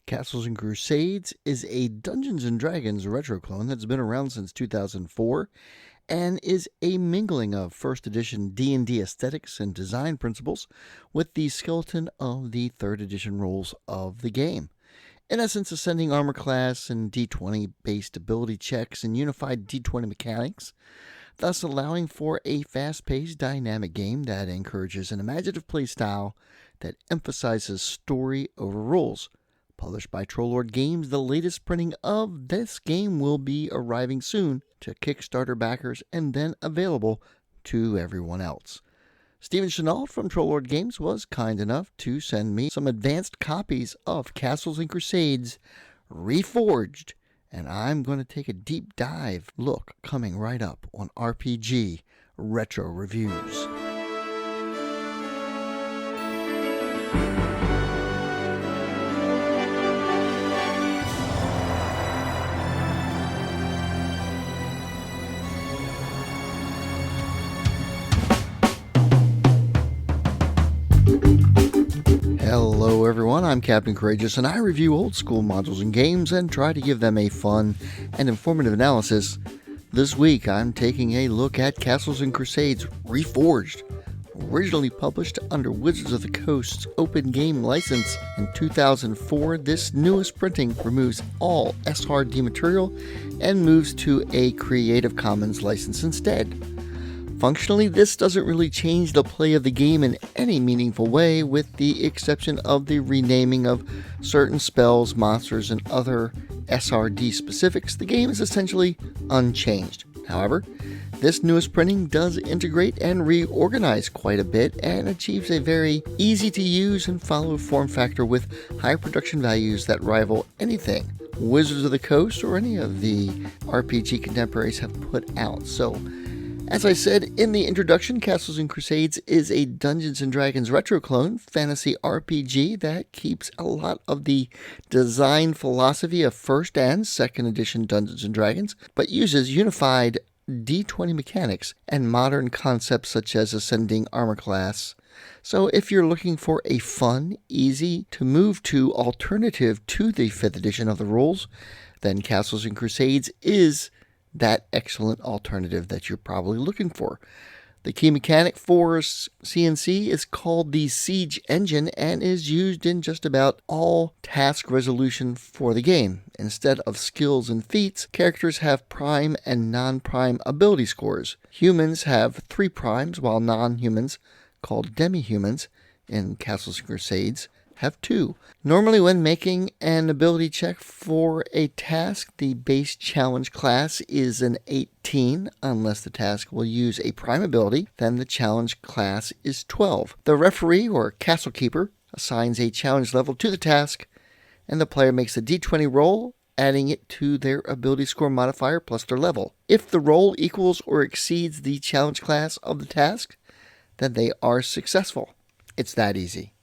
Castles and Crusades is a Dungeons & Dragons retro clone that's been around since 2004 and is a mingling of first edition D&D aesthetics and design principles with the skeleton of the third edition rules of the game. In essence, ascending armor class and D20 based ability checks and unified D20 mechanics, thus allowing for a fast-paced, dynamic game that encourages an imaginative playstyle that emphasizes story over rules. Published by Trollord Games, the latest printing of this game will be arriving soon to Kickstarter backers and then available to everyone else. Stephen Chenault from Trollord Games was kind enough to send me some advanced copies of Castles and Crusades Reforged, and I'm going to take a deep dive look coming right up on RPG Retro Reviews. Hello everyone, I'm Captain Courageous, and I review old school modules and games and try to give them a fun and informative analysis. This week I'm taking a look at Castles and Crusades Reforged. Originally published under Wizards of the Coast's open game license in 2004, this newest printing removes all SRD material and moves to a Creative Commons license instead. Functionally, this doesn't really change the play of the game in any meaningful way, with the exception of the renaming of certain spells, monsters, and other SRD specifics. The game is essentially unchanged. However, this newest printing does integrate and reorganize quite a bit and achieves a very easy to use and follow form factor with high production values that rival anything Wizards of the Coast or any of the RPG contemporaries have put out. So, as I said in the introduction, Castles and Crusades is a Dungeons & Dragons retro clone fantasy RPG that keeps a lot of the design philosophy of first and second edition Dungeons & Dragons, but uses unified D20 mechanics and modern concepts such as ascending armor class. So if you're looking for a fun, easy to move to alternative to the 5th edition of the rules, then Castles and Crusades is that excellent alternative that you're probably looking for. The key mechanic for CNC is called the Siege Engine and is used in just about all task resolution for the game. Instead of skills and feats, characters have prime and non-prime ability scores. Humans have 3 primes, while non-humans, called demi-humans in Castles and Crusades, have 2. Normally when making an ability check for a task, the base challenge class is an 18. Unless the task will use a prime ability, then the challenge class is 12. The referee or castle keeper assigns a challenge level to the task, and the player makes a d20 roll, adding it to their ability score modifier plus their level. If the roll equals or exceeds the challenge class of the task, then they are successful. It's that easy.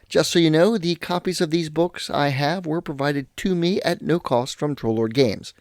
Just so you know, the copies of these books I have were provided to me at no cost from Trollord Games,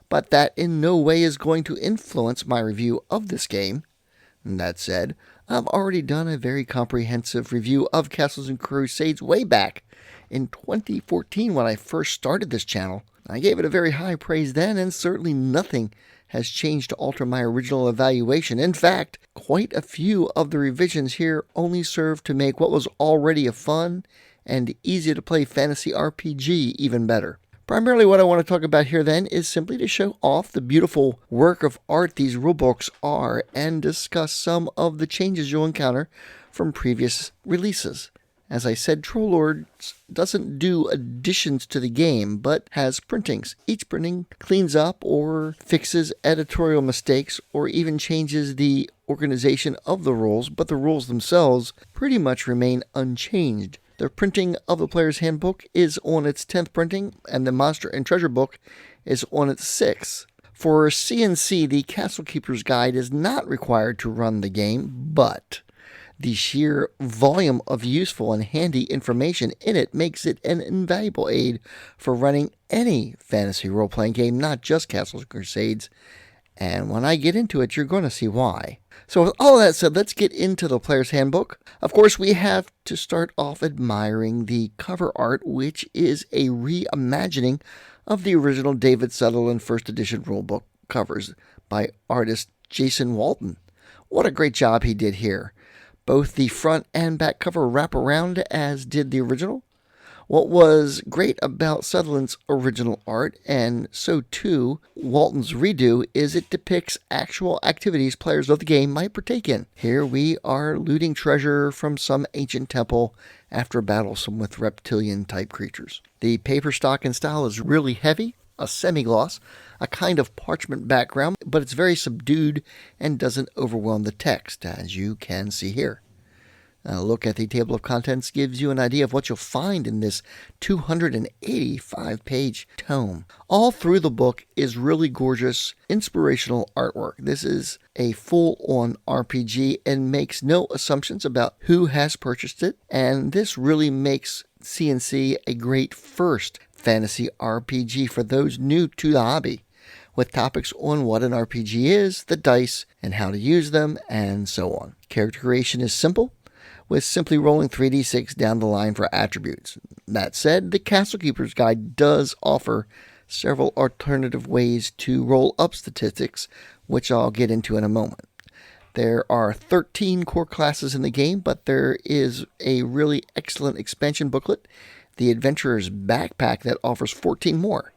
but that in no way is going to influence my review of this game. That said, I've already done a very comprehensive review of Castles and Crusades way back in 2014 when I first started this channel. I gave it a very high praise then, and certainly nothing has changed to alter my original evaluation. In fact, quite a few of the revisions here only serve to make what was already a fun and easy to play fantasy RPG even better. Primarily what I want to talk about here then is simply to show off the beautiful work of art these rulebooks are and discuss some of the changes you'll encounter from previous releases. As I said, Trollord doesn't do additions to the game, but has printings. Each printing cleans up or fixes editorial mistakes or even changes the organization of the rules, but the rules themselves pretty much remain unchanged. The printing of the Player's Handbook is on its 10th printing, and the Monster and Treasure Book is on its 6th. For CNC, the Castle Keeper's Guide is not required to run the game, but the sheer volume of useful and handy information in it makes it an invaluable aid for running any fantasy role-playing game, not just Castles and Crusades. And when I get into it, you're going to see why. So with all that said, let's get into the player's handbook. Of course, we have to start off admiring the cover art, which is a reimagining of the original David Sutherland first edition rulebook covers by artist Jason Walton. What a great job he did here. Both the front and back cover wrap around as did the original. What was great about Sutherland's original art, and so too Walton's redo, is it depicts actual activities players of the game might partake in. Here we are looting treasure from some ancient temple after a battle with reptilian-type creatures. The paper stock and style is really heavy, a semi-gloss, a kind of parchment background, but it's very subdued and doesn't overwhelm the text, as you can see here. A look at the table of contents gives you an idea of what you'll find in this 285-page tome. All through the book is really gorgeous, inspirational artwork. This is a full-on RPG and makes no assumptions about who has purchased it, and this really makes C&C a great first fantasy RPG for those new to the hobby, with topics on what an RPG is, the dice, and how to use them, and so on. Character creation is simple, with simply rolling 3d6 down the line for attributes. That said, the Castle Keeper's Guide does offer several alternative ways to roll up statistics, which I'll get into in a moment. There are 13 core classes in the game, but there is a really excellent expansion booklet, the Adventurer's Backpack, that offers 14 more.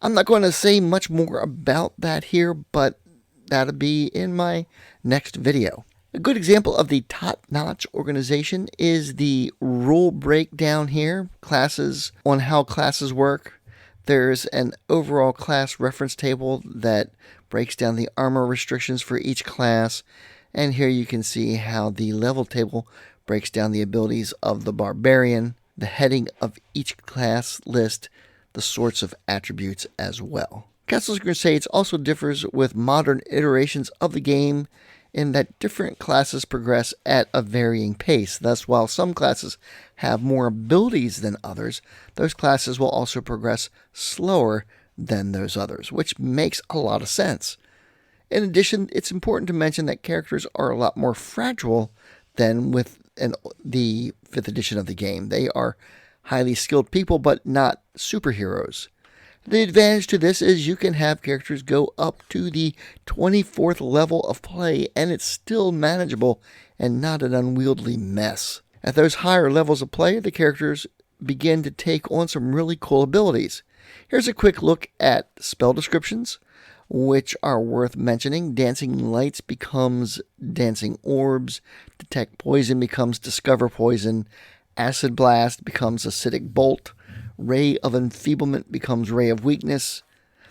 I'm not going to say much more about that here, but that'll be in my next video. A good example of the top-notch organization is the rule breakdown here, classes on how classes work. There's an overall class reference table that breaks down the armor restrictions for each class, and here you can see how the level table breaks down the abilities of the barbarian, the heading of each class list, the sorts of attributes as well. Castles and Crusades also differs with modern iterations of the game in that different classes progress at a varying pace. Thus, while some classes have more abilities than others, those classes will also progress slower than those others, which makes a lot of sense. In addition, it's important to mention that characters are a lot more fragile than with the 5th edition of the game. They are highly skilled people, but not superheroes. The advantage to this is you can have characters go up to the 24th level of play and it's still manageable and not an unwieldy mess. At those higher levels of play, the characters begin to take on some really cool abilities. Here's a quick look at spell descriptions, which are worth mentioning. Dancing Lights becomes Dancing Orbs, Detect Poison becomes Discover Poison, Acid Blast becomes Acidic Bolt, Ray of Enfeeblement becomes Ray of Weakness.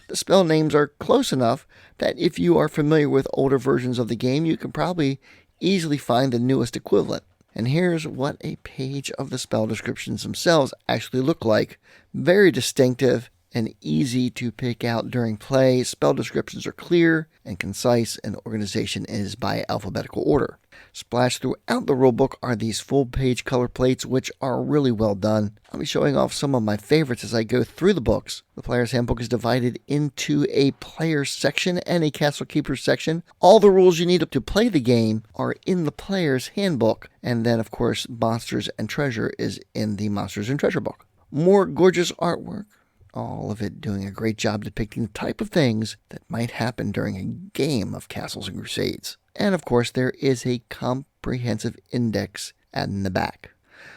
The spell names are close enough that if you are familiar with older versions of the game, you can probably easily find the newest equivalent. And here's what a page of the spell descriptions themselves actually look like. Very distinctive and easy to pick out during play. Spell descriptions are clear and concise, and organization is by alphabetical order. Splashed throughout the rulebook are these full-page color plates, which are really well done. I'll be showing off some of my favorites as I go through the books. The Player's Handbook is divided into a player section and a Castle Keeper section. All the rules you need to play the game are in the Player's Handbook, and then, of course, Monsters and Treasure is in the Monsters and Treasure book. More gorgeous artwork, all of it doing a great job depicting the type of things that might happen during a game of Castles and Crusades. And of course, there is a comprehensive index in the back.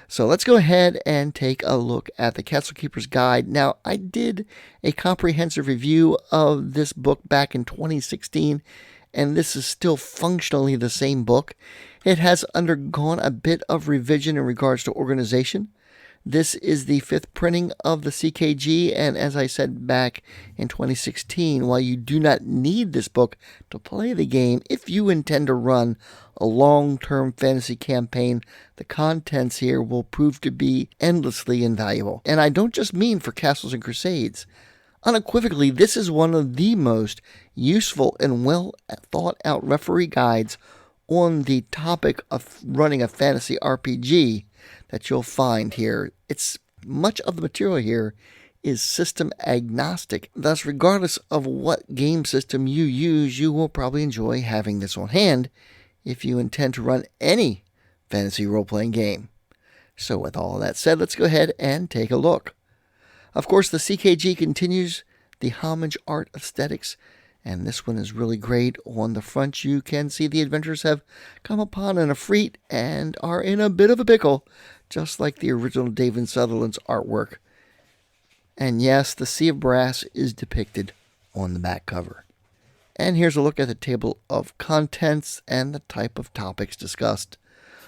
So let's go ahead and take a look at the Castle Keeper's Guide. Now, I did a comprehensive review of this book back in 2016, and this is still functionally the same book. It has undergone a bit of revision in regards to organization. This is the 5th printing of the CKG, and as I said back in 2016, while you do not need this book to play the game, if you intend to run a long-term fantasy campaign, the contents here will prove to be endlessly invaluable. And I don't just mean for Castles and Crusades. Unequivocally, this is one of the most useful and well-thought-out referee guides on the topic of running a fantasy RPG that you'll find here. It's much of the material here is system agnostic. Thus, regardless of what game system you use, you will probably enjoy having this on hand if you intend to run any fantasy role-playing game. So with all that said, let's go ahead and take a look. Of course, the CKG continues the homage art aesthetics, and this one is really great. On the front, you can see the adventurers have come upon an Efreet and are in a bit of a pickle, just like the original David Sutherland's artwork. And yes, the Sea of Brass is depicted on the back cover. And here's a look at the table of contents and the type of topics discussed.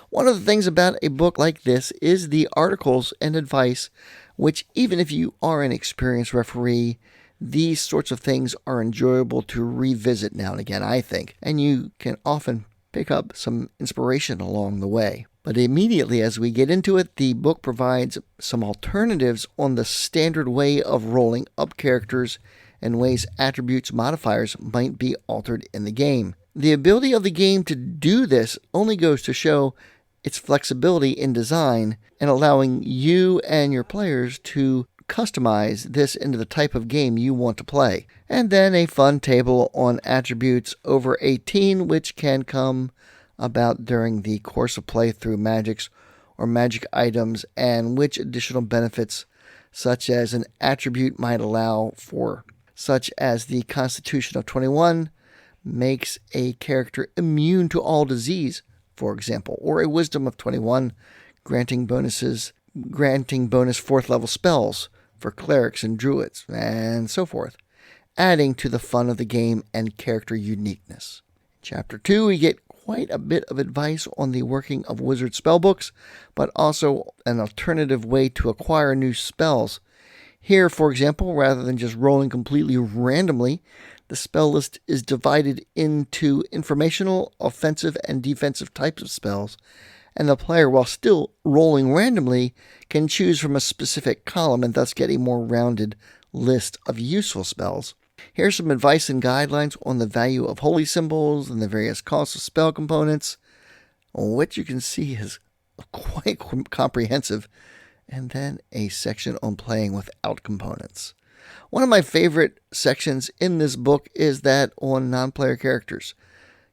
One of the things about a book like this is the articles and advice, which even if you are an experienced referee, these sorts of things are enjoyable to revisit now and again, I think, and you can often pick up some inspiration along the way. But immediately as we get into it, the book provides some alternatives on the standard way of rolling up characters and ways attributes modifiers might be altered in the game. The ability of the game to do this only goes to show its flexibility in design and allowing you and your players to customize this into the type of game you want to play. And then a fun table on attributes over 18, which can come about during the course of play through magics or magic items, and which additional benefits such as an attribute might allow for, such as the Constitution of 21 makes a character immune to all disease, for example, or a Wisdom of 21 granting bonus 4th level spells for clerics and druids, and so forth, adding to the fun of the game and character uniqueness. In Chapter 2, we get quite a bit of advice on the working of wizard spellbooks, but also an alternative way to acquire new spells. Here, for example, rather than just rolling completely randomly, the spell list is divided into informational, offensive, and defensive types of spells, and the player, while still rolling randomly, can choose from a specific column and thus get a more rounded list of useful spells. Here's some advice and guidelines on the value of holy symbols and the various costs of spell components, which you can see is quite comprehensive, and then a section on playing without components. One of my favorite sections in this book is that on non-player characters.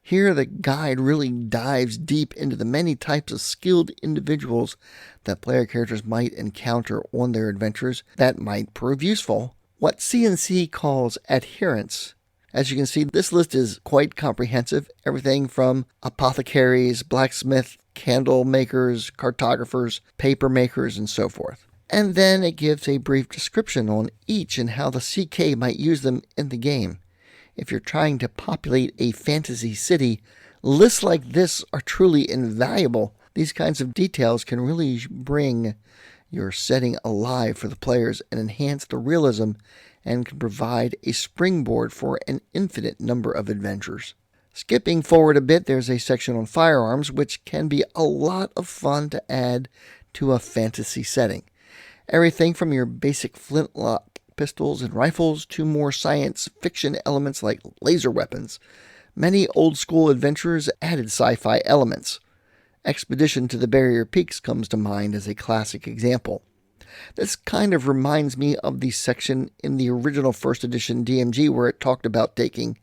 Here the guide really dives deep into the many types of skilled individuals that player characters might encounter on their adventures that might prove useful. What C&C calls adherents. As you can see, this list is quite comprehensive. Everything from apothecaries, blacksmith, candle makers, cartographers, paper makers, and so forth. And then it gives a brief description on each and how the CK might use them in the game. If you're trying to populate a fantasy city, lists like this are truly invaluable. These kinds of details can really bring your setting alive for the players and enhance the realism, and can provide a springboard for an infinite number of adventures. Skipping forward a bit, there's a section on firearms, which can be a lot of fun to add to a fantasy setting. Everything from your basic flintlock pistols and rifles to more science fiction elements like laser weapons. Many old school adventurers added sci-fi elements. Expedition to the Barrier Peaks comes to mind as a classic example. This kind of reminds me of the section in the original first edition DMG where it talked about taking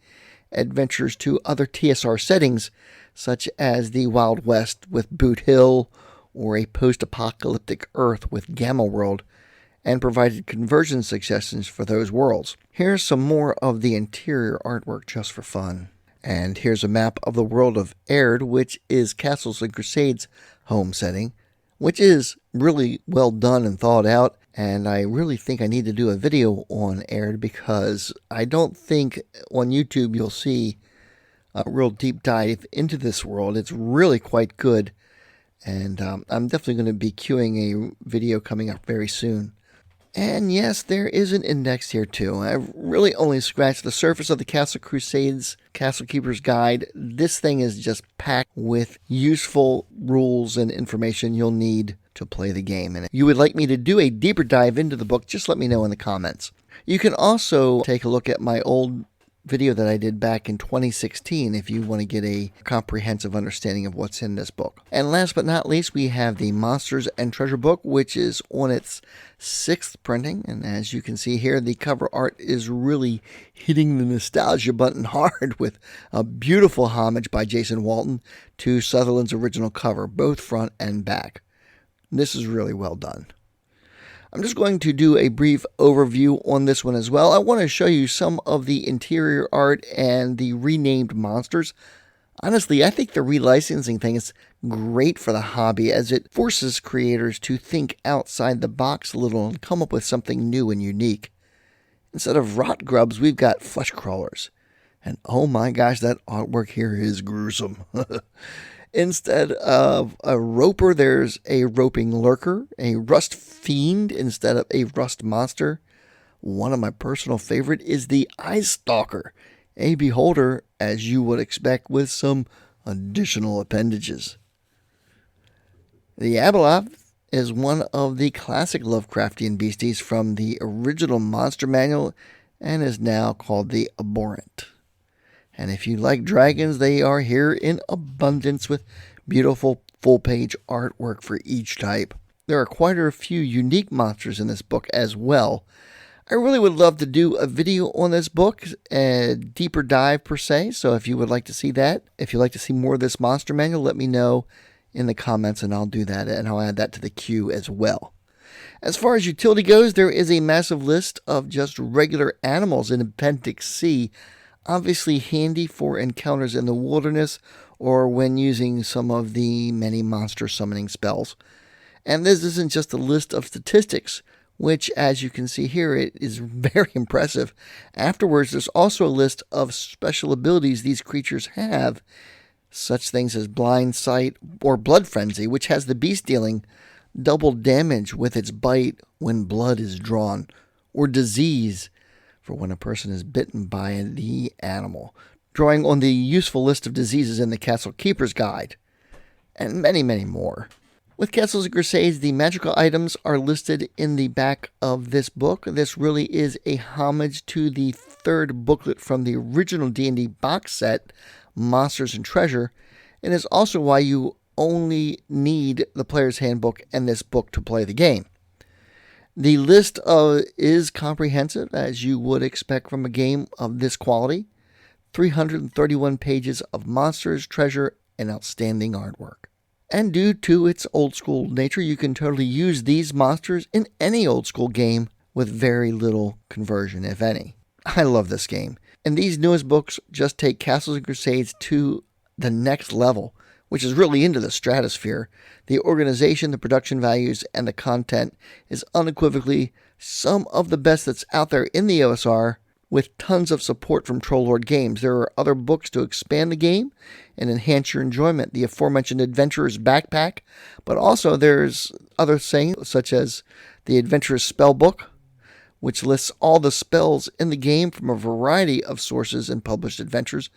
adventures to other TSR settings, such as the Wild West with Boot Hill or a post-apocalyptic Earth with Gamma World, and provided conversion suggestions for those worlds. Here's some more of the interior artwork just for fun. And here's a map of the world of Aird, which is Castles and Crusades home setting, which is really well done and thought out. And I really think I need to do a video on Aird, because I don't think on YouTube you'll see a real deep dive into this world. It's really quite good. And I'm definitely going to be queuing a video coming up very soon. And yes, there is an index here too. I've really only scratched the surface of the Castle Crusades Castle Keeper's Guide. This thing is just packed with useful rules and information you'll need to play the game. And if you would like me to do a deeper dive into the book, just let me know in the comments. You can also take a look at my old video that I did back in 2016 if you want to get a comprehensive understanding of what's in this book. And last but not least, we have the Monsters and Treasure book, which is on its 6th printing. And as you can see here, the cover art is really hitting the nostalgia button hard with a beautiful homage by Jason Walton to Sutherland's original cover, both front and back. This is really well done. I'm just going to do a brief overview on this one as well. I want to show you some of the interior art and the renamed monsters. Honestly, I think the relicensing thing is great for the hobby as it forces creators to think outside the box a little and come up with something new and unique. Instead of rot grubs, we've got flesh crawlers. And oh my gosh, that artwork here is gruesome. Instead of a roper, there's a roping lurker, a rust fiend instead of a rust monster. One of my personal favorite is the eye stalker, a beholder as you would expect with some additional appendages. The Abeloth is one of the classic Lovecraftian beasties from the original Monster Manual and is now called the Abhorrent. And if you like dragons, they are here in abundance with beautiful full-page artwork for each type. There are quite a few unique monsters in this book as well. I really would love to do a video on this book, a deeper dive per se, so if you would like to see that, if you'd like to see more of this monster manual, let me know in the comments and I'll do that, and I'll add that to the queue as well. As far as utility goes, there is a massive list of just regular animals in Appendix C, obviously handy for encounters in the wilderness or when using some of the many monster summoning spells. And this isn't just a list of statistics, which as you can see here, it is very impressive. Afterwards, there's also a list of special abilities these creatures have, such things as blind sight or blood frenzy, which has the beast dealing double damage with its bite when blood is drawn, or disease, for when a person is bitten by the animal, drawing on the useful list of diseases in the Castle Keeper's Guide, and many, many more. With Castles and Crusades, the magical items are listed in the back of this book. This really is a homage to the 3rd booklet from the original D&D box set, Monsters and Treasure, and is also why you only need the Player's Handbook and this book to play the game. The list is comprehensive, as you would expect from a game of this quality. 331 pages of monsters, treasure, and outstanding artwork. And due to its old school nature, you can totally use these monsters in any old school game with very little conversion, if any. I love this game. And these newest books just take Castles and Crusades to the next level, which is really into the stratosphere. The organization, the production values, and the content is unequivocally some of the best that's out there in the OSR, with tons of support from Trollord Games. There are other books to expand the game and enhance your enjoyment. The aforementioned Adventurer's Backpack, but also there's other things such as the Adventurer's Spellbook, which lists all the spells in the game from a variety of sources and published adventures,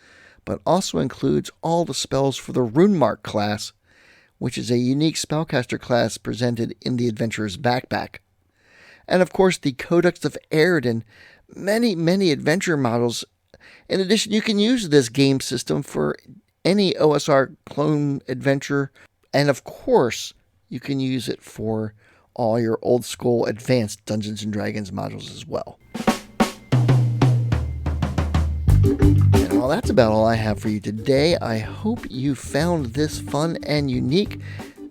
but also includes all the spells for the Runemark class, which is a unique spellcaster class presented in the Adventurer's Backpack. And of course, the Codex of Erd and many, many adventure models. In addition, you can use this game system for any OSR clone adventure, and of course, you can use it for all your old school advanced Dungeons & Dragons modules as well. Well, that's about all I have for you today. I hope you found this fun and unique.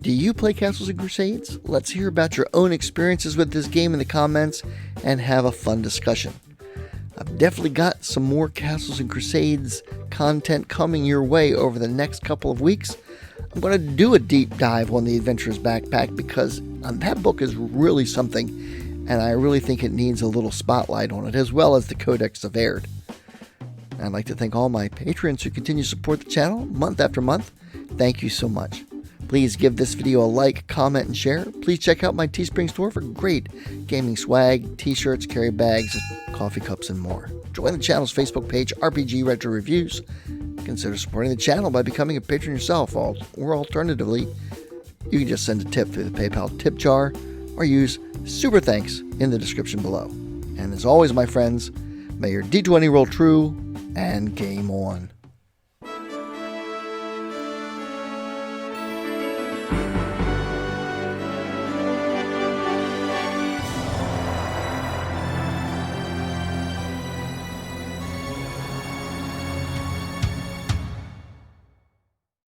Do you play Castles and Crusades? Let's hear about your own experiences with this game in the comments and have a fun discussion. I've definitely got some more Castles and Crusades content coming your way over the next couple of weeks. I'm going to do a deep dive on the Adventurer's Backpack because that book is really something, and I really think it needs a little spotlight on it, as well as the Codex of Erd. I'd like to thank all my patrons who continue to support the channel month after month. Thank you so much. Please give this video a like, comment, and share. Please check out my Teespring store for great gaming swag, t-shirts, carry bags, coffee cups, and more. Join the channel's Facebook page, RPG Retro Reviews. Consider supporting the channel by becoming a patron yourself, or alternatively, you can just send a tip through the PayPal tip jar or use Super Thanks in the description below. And as always, my friends, may your D20 roll true, and game on.